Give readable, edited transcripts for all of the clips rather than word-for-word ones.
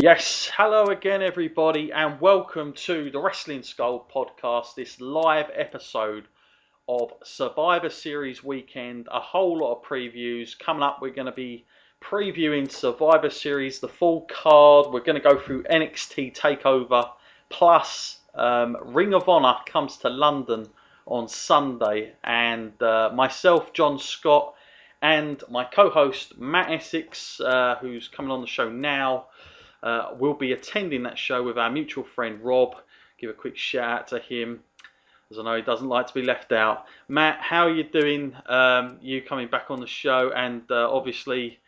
Yes, hello again, everybody, and welcome to the Wrestling Skull podcast. This live episode of Survivor Series weekend. A whole lot of previews coming up. We're going to be previewing Survivor Series, the full card. We're going to go through NXT Takeover, plus Ring of Honor comes to London on Sunday, and myself, John Scott, and my co-host Matt Essex, who's coming on the show now. We'll be attending that show with our mutual friend Rob. Give a quick shout out to him, as I know he doesn't like to be left out. Matt, how are you doing? You coming back on the show, and obviously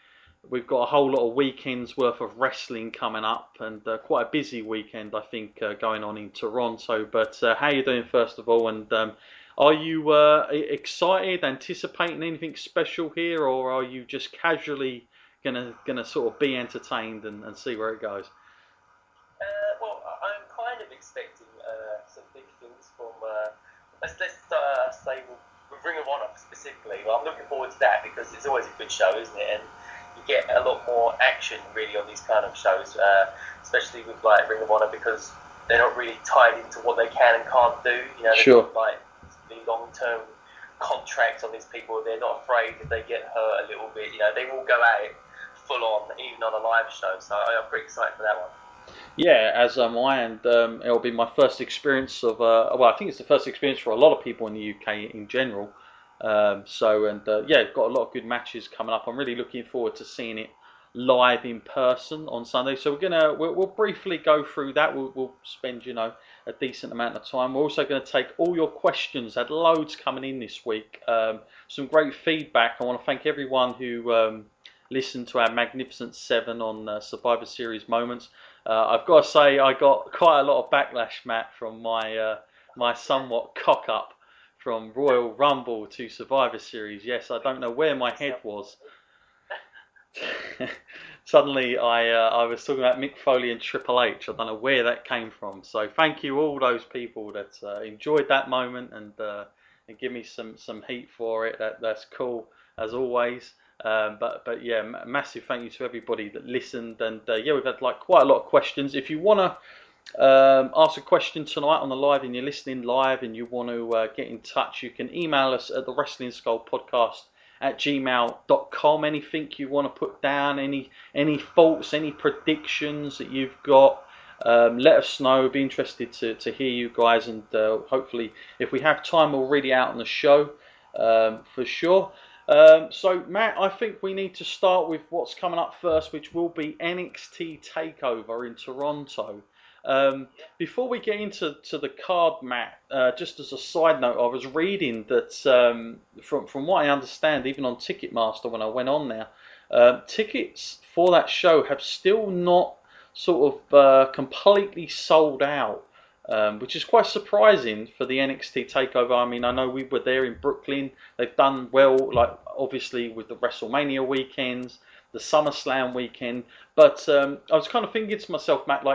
we've got a whole lot of weekends worth of wrestling coming up, and quite a busy weekend, I think, going on in Toronto. But how are you doing, first of all? And are you excited, anticipating anything special here, or are you just casually gonna sort of be entertained and see where it goes? Well, I'm kind of expecting some big things from let's say with Ring of Honor specifically. Well, I'm looking forward to that because it's always a good show, isn't it? And you get a lot more action really on these kind of shows, especially with like Ring of Honor, because they're not really tied into what they can and can't do. You know, Sure. Got, like the long-term contracts on these people. They're not afraid if they get hurt a little bit. You know, they will go at it full on, even on a live show, so I'm pretty excited for that one. Yeah, as am I, and it'll be my first experience of, well, I think it's the first experience for a lot of people in the UK in general. Yeah, got a lot of good matches coming up. I'm really looking forward to seeing it live in person on Sunday. So we'll briefly go through that. We'll spend a decent amount of time. We're also going to take all your questions. Had loads coming in this week. Some great feedback. I want to thank everyone who listen to our Magnificent 7 on Survivor Series moments. I've got to say, I got quite a lot of backlash, Matt, from my somewhat cock-up from Royal Rumble to Survivor Series. Yes, I don't know where my head was. Suddenly, I was talking about Mick Foley and Triple H. I don't know where that came from. So thank you all those people that enjoyed that moment and give me some heat for it. That's cool, as always. But yeah, massive thank you to everybody that listened, and yeah, we've had quite a lot of questions. If you want to ask a question tonight on the live and you're listening live and you want to get in touch, you can email us at the Wrestling Skull Podcast at gmail.com. Anything you want to put down, any thoughts, any predictions that you've got, let us know. We'd be interested to hear you guys, and hopefully if we have time we'll read it out on the show for sure. So Matt, I think we need to start with what's coming up first, which will be NXT Takeover in Toronto. Before we get into the card, Matt, just as a side note, I was reading that from what I understand, even on Ticketmaster when I went on there, tickets for that show have still not sort of completely sold out. Which is quite surprising for the NXT Takeover. I mean, I know we were there in Brooklyn. They've done well, obviously with the WrestleMania weekends, the SummerSlam weekend. But I was kind of thinking to myself, Matt,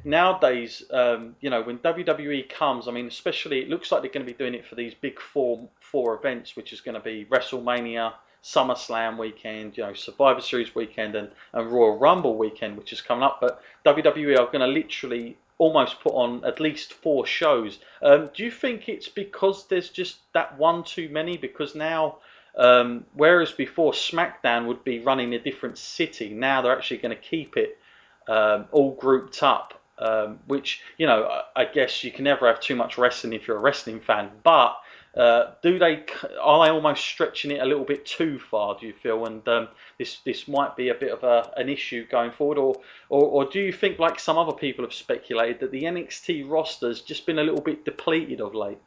nowadays, when WWE comes, I mean, especially it looks like they're going to be doing it for these big four events, which is going to be WrestleMania, SummerSlam weekend, Survivor Series weekend, and Royal Rumble weekend, which is coming up. But WWE are going to literally almost put on at least 4 shows. Do you think it's because there's just that one too many? Because now, whereas before SmackDown would be running a different city, now they're actually going to keep it all grouped up. Which, I guess you can never have too much wrestling if you're a wrestling fan. But are they almost stretching it a little bit too far, do you feel? And this might be a bit of an issue going forward, or do you think, like some other people have speculated, that the NXT roster's just been a little bit depleted of late?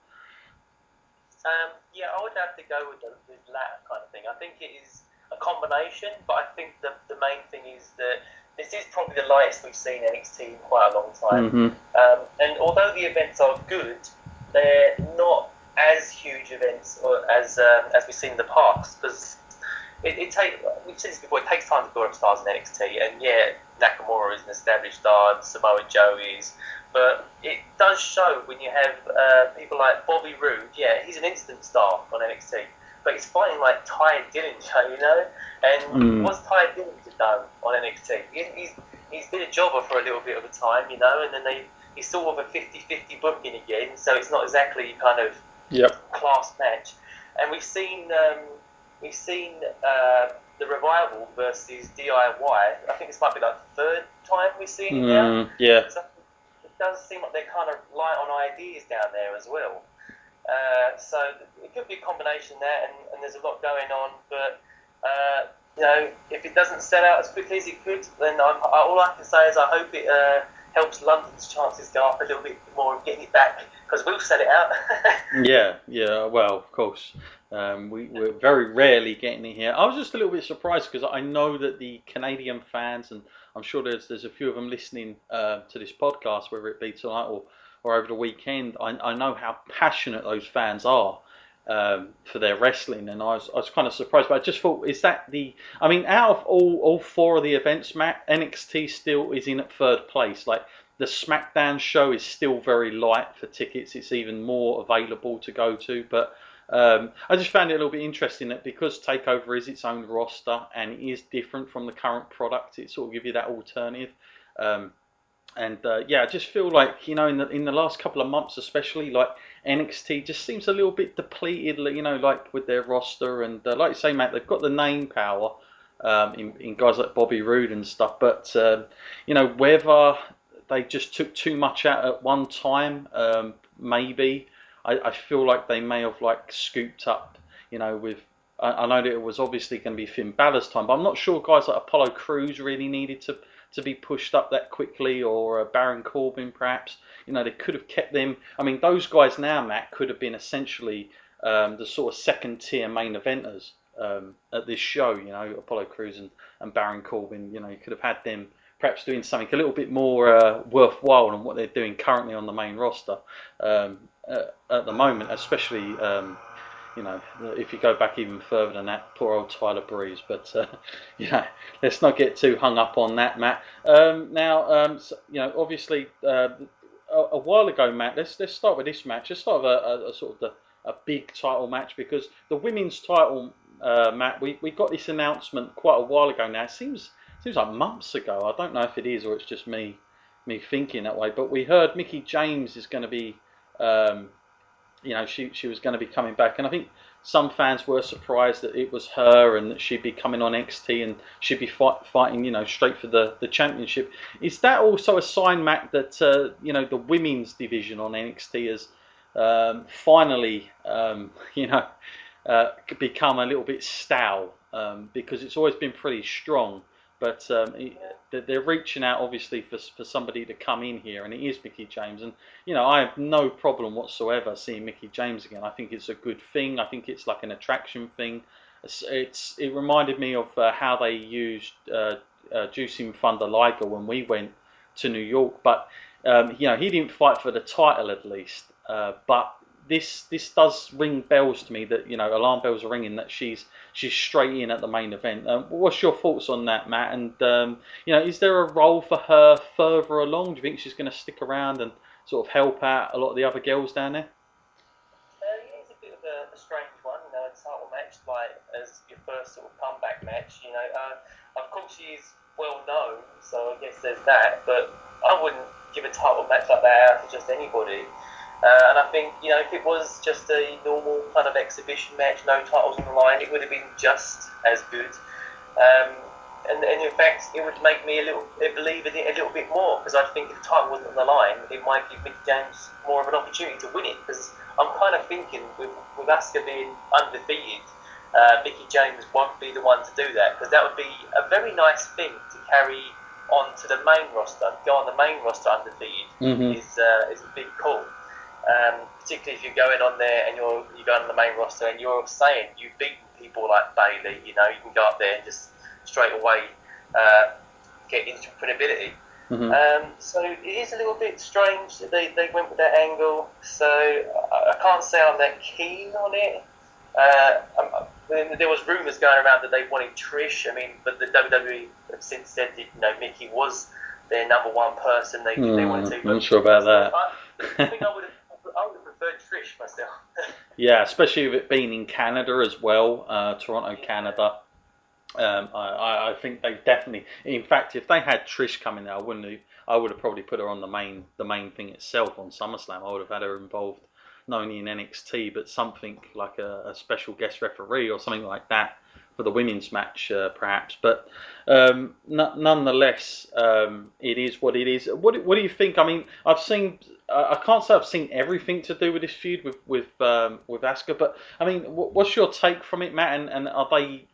Yeah, I would have to go with the latter kind of thing. I think it is a combination, but I think the main thing is that this is probably the lightest we've seen NXT in quite a long time. Mm-hmm. And although the events are good, they're not as huge events as we've seen in the past, because we've seen this before. It takes time to build up stars in NXT, and yeah, Nakamura is an established star, Samoa Joe is, but it does show when you have people like Bobby Roode. Yeah, he's an instant star on NXT, but he's fighting like Ty Dillinger, And what's Ty Dillinger done on NXT? He's he's been a jobber for a little bit of a time, and then he's sort of a 50-50 booking again, so it's not exactly kind of class match. And we've seen the Revival versus DIY. I think this might be like the third time we've seen it now. Yeah. So it does seem like they're kind of light on ideas down there as well. So it could be a combination there, and there's a lot going on. But if it doesn't sell out as quickly as it could, then all I can say is I hope it helps London's chances go up a little bit more of getting it back, because we'll sell it out. Yeah. Well, of course. We're very rarely getting it here. I was just a little bit surprised because I know that the Canadian fans, and I'm sure there's a few of them listening to this podcast, whether it be tonight or over the weekend. I know how passionate those fans are for their wrestling, and I was kind of surprised. But I just thought, is that out of all four of the events, Matt, NXT still is in at third place. Like, the SmackDown show is still very light for tickets. It's even more available to go to, but I just found it a little bit interesting that because TakeOver is its own roster and it is different from the current product, it sort of gives you that alternative. I just feel like, in the last couple of months especially, like, NXT just seems a little bit depleted, like with their roster. And like you say, Matt, they've got the name power in guys like Bobby Roode and stuff. But, whether they just took too much out at one time, maybe. I feel like they may have scooped up, with. I know that it was obviously going to be Finn Balor's time, but I'm not sure guys like Apollo Crews really needed to be pushed up that quickly, or Baron Corbin perhaps. They could have kept them. I mean, those guys now, Matt, could have been essentially the sort of second tier main eventers at this show. Apollo Crews and Baron Corbin. You could have had them perhaps doing something a little bit more worthwhile than what they're doing currently on the main roster at the moment, especially if you go back even further than that, poor old Tyler Breeze. But let's not get too hung up on that, Matt. Obviously a while ago, Matt, let's start with this match. Let's start with a sort of a big title match, because the women's title, Matt, we got this announcement quite a while ago now. It seems like months ago. I don't know if it is or it's just me thinking that way. But we heard Mickie James is going to be, she was going to be coming back, and I think some fans were surprised that it was her and that she'd be coming on NXT and she'd be fighting, straight for the championship. Is that also a sign, Matt, that the women's division on NXT has finally, become a little bit stale, because it's always been pretty strong. But they're reaching out, obviously, for somebody to come in here, and it is Mickie James. And, I have no problem whatsoever seeing Mickie James again. I think it's a good thing. I think it's like an attraction thing. It reminded me of how they used Jushin Thunder Liger when we went to New York. But, he didn't fight for the title, at least. But this does ring bells to me, that alarm bells are ringing that she's straight in at the main event. What's your thoughts on that, Matt? And is there a role for her further along? Do you think she's going to stick around and sort of help out a lot of the other girls down there? It's a bit of a strange one, a title match as your first sort of comeback match. Of course she is well known, so I guess there's that. But I wouldn't give a title match like that out to just anybody. And I think, if it was just a normal kind of exhibition match, no titles on the line, it would have been just as good. And in fact, it would make me believe in it a little bit more, because I think if the title wasn't on the line, it might give Mickie James more of an opportunity to win it. Because I'm kind of thinking, with Asuka being undefeated, Mickie James won't be the one to do that, because that would be a very nice thing to carry on to the main roster. Go on the main roster undefeated is a big call. Particularly if you're going on there and you're going on the main roster and you're saying you've beaten people like Bayley, you can go up there and just straight away get instant credibility. So it is a little bit strange that they went with that angle. So I can't say I'm that keen on it. There was rumours going around that they wanted Trish. But the WWE have since said that Mickie was their number one person. They wanted to. I'm not sure about that. I think I would have preferred Trish myself. Yeah, especially with it being in Canada as well, Toronto, Canada. I think they definitely. In fact, if they had Trish coming there, I would have probably put her on the main thing itself on SummerSlam. I would have had her involved not only in NXT but something like a special guest referee or something like that for the women's match, perhaps. But nonetheless, it is what it is. What do you think? I mean, I've seen. I can't say I've seen everything to do with this feud with Asuka, but I mean, what's your take from it, Matt? And are they,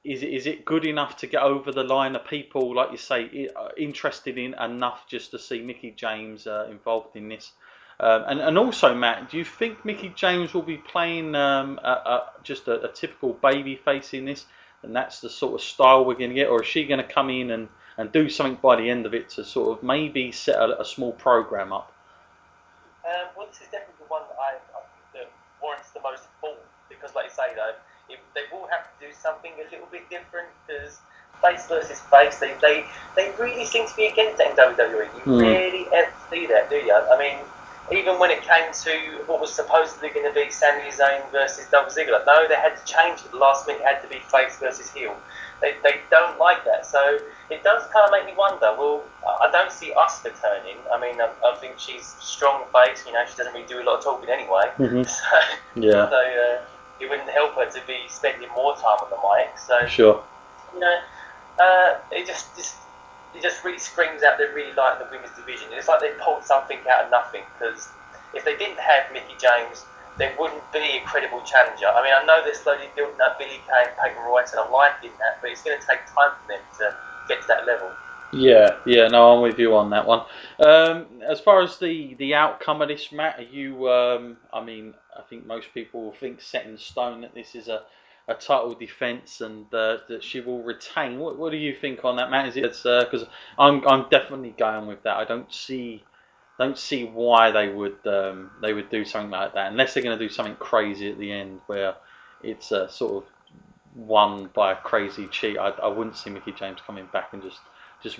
is it good enough to get over the line? Of people, like you say, interested in enough just to see Mickie James involved in this? And also, Matt, do you think Mickie James will be playing just a typical baby face in this, and that's the sort of style we're going to get, or is she going to come in and do something by the end of it to sort of maybe set a small program up? Well, this is definitely the one that I think that warrants the most thought, because, like you say, though, they will have to do something a little bit different, because face versus face, they really seem to be against that in WWE. You rarely ever see that, do you? I mean, even when it came to what was supposedly going to be Sami Zayn versus Dolph Ziggler, no, they had to change it. The last minute had to be face versus heel. They don't like that, so it does kind of make me wonder. Well, I don't see Asuka turning. I mean, I think she's strong face. She doesn't really do a lot of talking anyway. Mm-hmm. So it wouldn't help her to be spending more time on the mic. So sure, it just really screams out they really like the women's division. It's like they pulled something out of nothing, because if they didn't have Mickie James, there wouldn't be a credible challenger. I mean, I know they're slowly building up Billie Kay and Peyton Royce, and I'm liking that, but it's going to take time for them to get to that level. Yeah, no, I'm with you on that one. As far as the outcome of this, Matt, are you? I mean, I think most people will think set in stone that this is a title defense and that she will retain. What do you think on that, Matt? Is it because I'm definitely going with that. I don't see why they would do something like that, unless they're going to do something crazy at the end where it's sort of won by a crazy cheat. I wouldn't see Mickie James coming back and just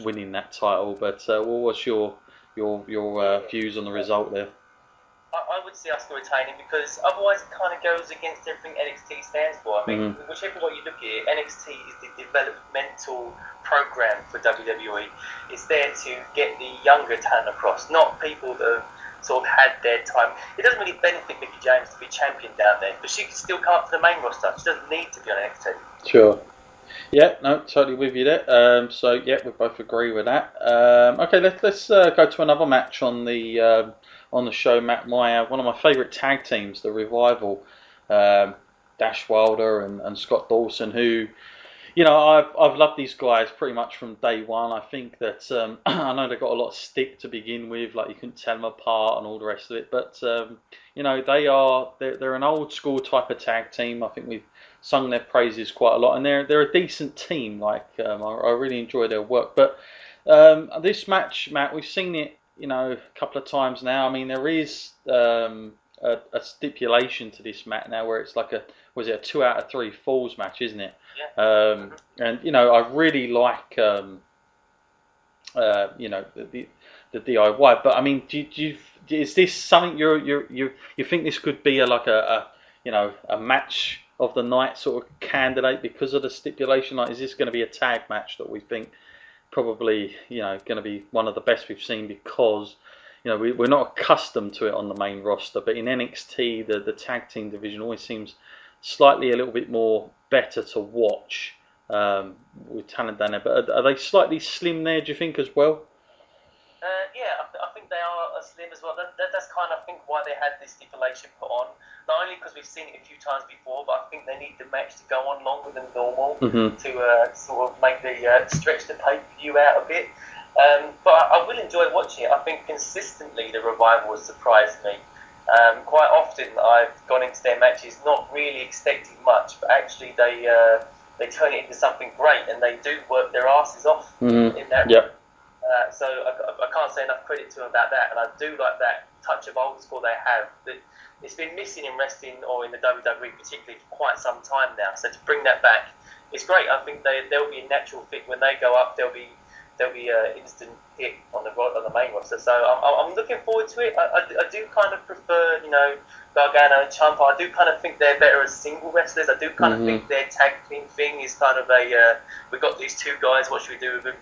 winning that title. But what's your views on the result there? I would see Asuka retaining, because otherwise it kind of goes against everything NXT stands for. I mean, whichever way you look at it, NXT is the developmental program for WWE. It's there to get the younger talent across, not people that have sort of had their time. It doesn't really benefit Mickie James to be champion down there, but she can still come up to the main roster. She doesn't need to be on NXT. Sure. Yeah, no, totally with you there. So yeah, we both agree with that. Okay, let's go to another match on the show, Matt. One of my favourite tag teams, the Revival, Dash Wilder and Scott Dawson, who, I've loved these guys pretty much from day one. I think that I know they got a lot of stick to begin with, like you couldn't tell them apart and all the rest of it. But they're an old school type of tag team. I think we've sung their praises quite a lot, and they're a decent team. Like I really enjoy their work. But this match, Matt, we've seen it a couple of times now. I mean, there is a stipulation to this match now where it's like a 2 out of 3 falls match, isn't it? Yeah. And I really like the DIY. But I mean, is this something you think this could be a match of the night sort of candidate because of the stipulation? Like, is this going to be a tag match that we think probably going to be one of the best we've seen, because we're not accustomed to it on the main roster, but in NXT the tag team division always seems slightly a little bit more better to watch with talent down there. But are they slightly slim there, do you think, as well? Yeah, I think they are slim as well. That's kind of, I think, why they had this stipulation put on. Not only because we've seen it a few times before, but I think they need the match to go on longer than normal to sort of make the stretch the pay-per-view out a bit. But I will enjoy watching it. I think consistently the Revival has surprised me. Quite often I've gone into their matches not really expecting much, but actually they turn it into something great, and they do work their asses off in that. Yep. So I can't say enough credit to them about that, and I do like that touch of old school they have. It's been missing in wrestling, or in the WWE particularly, for quite some time now. So to bring that back, it's great. I think they'll be a natural fit when they go up. They'll there'll be an instant hit on the main roster. So I'm looking forward to it. I do kind of prefer, Gargano and Ciampa. I do kind of think they're better as single wrestlers. I do kind of think their tag team thing is kind of we've got these two guys, what should we do with them?